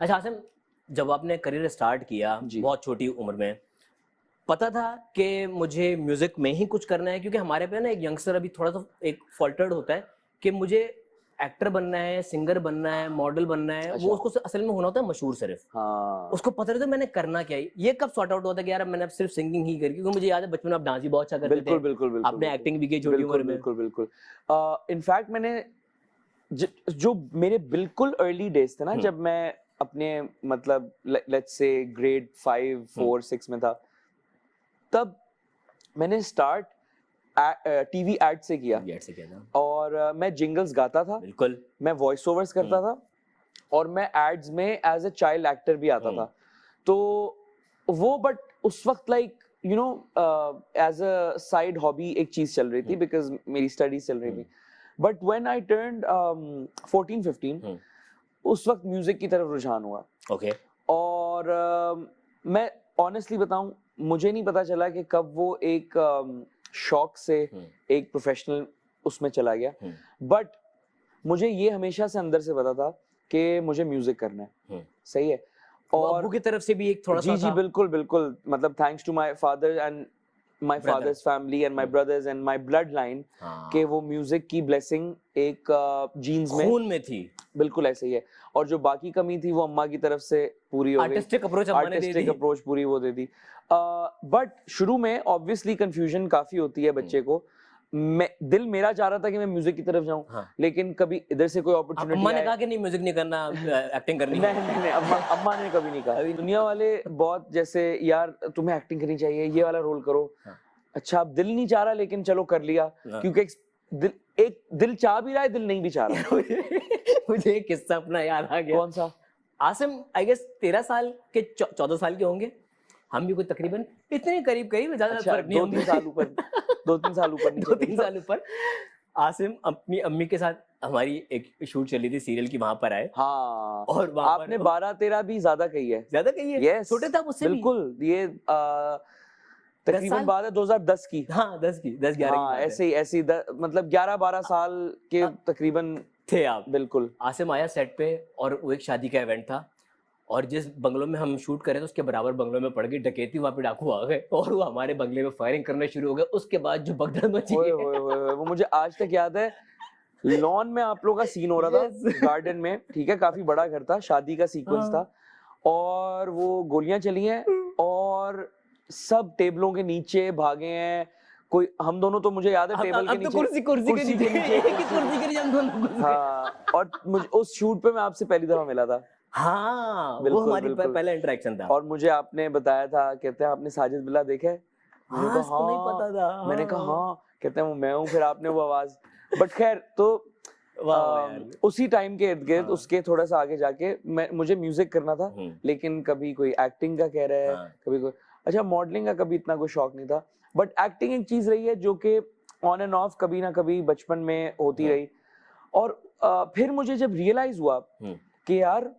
अच्छा आसिम, जब आपने करियर स्टार्ट किया बहुत छोटी उम्र में, पता था कि मुझे म्यूजिक में ही कुछ करना है? क्योंकि हमारे पे ना एक यंगस्टर अभी थोड़ा सा एक फॉल्टर्ड होता है कि मुझे एक्टर बनना है, सिंगर बनना है, मॉडल बनना है। वो उसको असल में होना होता है मशहूर सिर्फ। हाँ। उसको पता रहता है मैंने करना क्या है। ये कब सॉर्ट आउट होता है कि यार मैंने अब सिर्फ सिंगिंग ही करी? क्योंकि मुझे याद है बचपन में आप डांस भी बहुत अच्छा करते थे। बिल्कुल। आपने एक्टिंग भी की छोटी उम्र में। बिल्कुल। इनफैक्ट मैंने जो मेरे बिल्कुल अर्ली डेज थे ना, जब मैं अपने मतलब लेट्स से ग्रेड 5, 4, 6 में था, तब मैंने स्टार्ट टीवी एड से किया। और मैं जिंगल्स गाता था, बिल्कुल मैं वॉइस ओवर्स करता था, और मैं एड्स में एज अ चाइल्ड एक्टर भी आता था। तो वो बट उस वक्त like you know as a side hobby एक चीज चल रही थी, बिकॉज मेरी स्टडीज चल रही थी। बट व्हेन आई टर्न्ड 14-15, उस वक्त म्यूजिक की तरफ रुझान हुआ। और मैं ऑनेस्टली बताऊं, मुझे नहीं पता चला कि कब वो एक शौक से एक प्रोफेशनल उसमें चला गया। बट मुझे ये हमेशा से अंदर से पता था कि मुझे म्यूजिक करना है। सही है। और अब्बू की तरफ से भी एक थोड़ा सा जी बिल्कुल मतलब thanks to my father and my father's family and my brothers and my blood line, कि वो म्यूजिक की ब्लेसिंग एक जीन्स में, खून में थी। बिल्कुल ऐसे ही है। और जो बाकी कमी थी वो अम्मा की तरफ से पूरी हो गई। आर्टिस्टिक अप्रोच अम्मा ने दे दी। अप्रोच पूरी वो दे दी। बट शुरू में ऑब्वियसली कंफ्यूजन काफी होती है बच्चे को। दिल मेरा चाह रहा था कि मैं म्यूजिक की तरफ जाऊं, लेकिन कभी इधर से कोई अपॉर्चुनिटी अम्मा ने कहा कि नहीं म्यूजिक नहीं करना, एक्टिंग करनी है। नहीं अम्मा ने कभी नहीं कहा। दुनिया वाले बहुत जैसे यार तुम्हें एक्टिंग करनी चाहिए, ये वाला रोल करो। अच्छा अब दिल नहीं चाह रहा, लेकिन चलो कर लिया, क्योंकि एक दिल चाह भी रहा है, दिल नहीं भी चाह रहा। मुझे एक किस्सा अपना याद आ गया। कौन सा? आसिम आई गेस 13 साल के 14 साल के होंगे हम भी, कोई तकरीबन इतने करीब ज्यादा फर्क नहीं। 2-3 साल ऊपर 2-3 साल ऊपर नीचे 2-3 साल ऊपर। आसिम अपनी अम्मी के साथ हमारी एक शूट चली थी सीरियल की, वहां पर आए। हाँ, और आपने 12-13 भी ज्यादा कही है। ज्यादा कही है? yes, छोटे था मुझसे भी। बिल्कुल। ये तकरीबन बात है 2010 की। हाँ 10-11 हाँ, ऐसे ही मतलब 11-12 साल के तकरीबन थे आप। बिल्कुल। आसिम आया सेट पे, और वो एक शादी का इवेंट था, और जिस बंगलों में हम शूट कर रहे थे उसके बराबर बंगलों में पड़ गई डकैती। वहां पे डाकू आ गए और वो हमारे बंगले में फायरिंग करने शुरू हो गए। उसके बाद जो भगदड़ मची है, वो मुझे आज तक याद है। लॉन में आप लोगों का सीन हो रहा था, गार्डन में, ठीक है, काफी बड़ा घर था, शादी का सीक्वेंस था, और वो गोलियां चली हैं और सब टेबलों के नीचे भागे हैं। कोई हम दोनों तो मुझे याद है टेबल के नीचे, कुर्सी के नीचे हम दोनों। हाँ, और मुझे उस शूट पे मैं आपसे पहली दफा मिला था। हाँ, वो हमारी पहला इंटरेक्शन था। और मुझे आपने बताया था, कहते हैं आपने साजिद बिल्ला देखा है? मैंने कहा हाँ, नहीं पता था। मैंने कहा हाँ, कहते हैं वो मैं हूँ। फिर आपने वो आवाज, बट खैर तो उसी टाइम के इर्द गिर्द उसके थोड़ा सा आगे जाके मुझे म्यूजिक करना था, लेकिन कभी कोई एक्टिंग का कह रहा है, कभी कोई अच्छा मॉडलिंग का कभी इतना कोई शौक नहीं था। बट एक्टिंग एक चीज रही है जो कि ऑन एंड ऑफ कभी ना कभी बचपन में होती रही। और फिर मुझे जब रियलाइज हुआ कि यार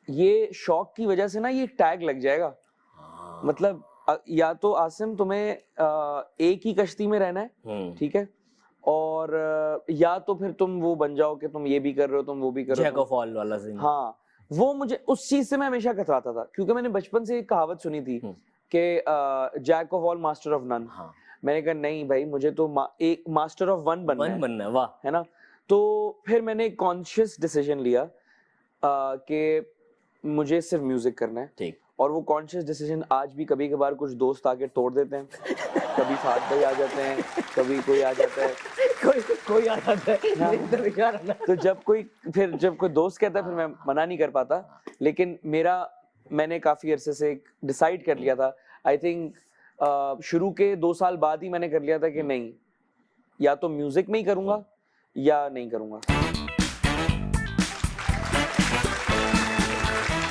ये शौक की वजह से ना ये टैग लग जाएगा, मतलब या तो आसिम तुम्हें एक ही कश्ती में रहना है, ठीक है, और या तो फिर तुम वो बन जाओ कि तुम ये भी कर रहे हो, तुम वो भी कर रहे हो, जैक ऑफ ऑल वाला सीन। हाँ, वो मुझे उस चीज से मैं हमेशा कतराता था, क्योंकि मैंने बचपन से एक कहावत सुनी थी कि jack of all master of none. मैंने कहा नहीं भाई, मुझे तो एक मास्टर ऑफ वन बनना है। वाह, है ना। तो फिर मैंने एक कॉन्शियस डिसीजन लिया कि मुझे सिर्फ म्यूजिक करना है, ठीक। और वो कॉन्शियस डिसीजन आज भी कभी कभार कुछ दोस्त आके तोड़ देते हैं, कभी साथ भाई आ जाते हैं, कभी कोई आ जाता है, कोई आ जाता है। तो जब कोई दोस्त कहता है फिर मैं मना नहीं कर पाता। लेकिन मैंने काफी अरसे से डिसाइड कर लिया था, आई थिंक शुरू के 2 साल बाद ही मैंने कर लिया था कि नहीं, या तो म्यूजिक में ही करूंगा या नहीं करूंगा।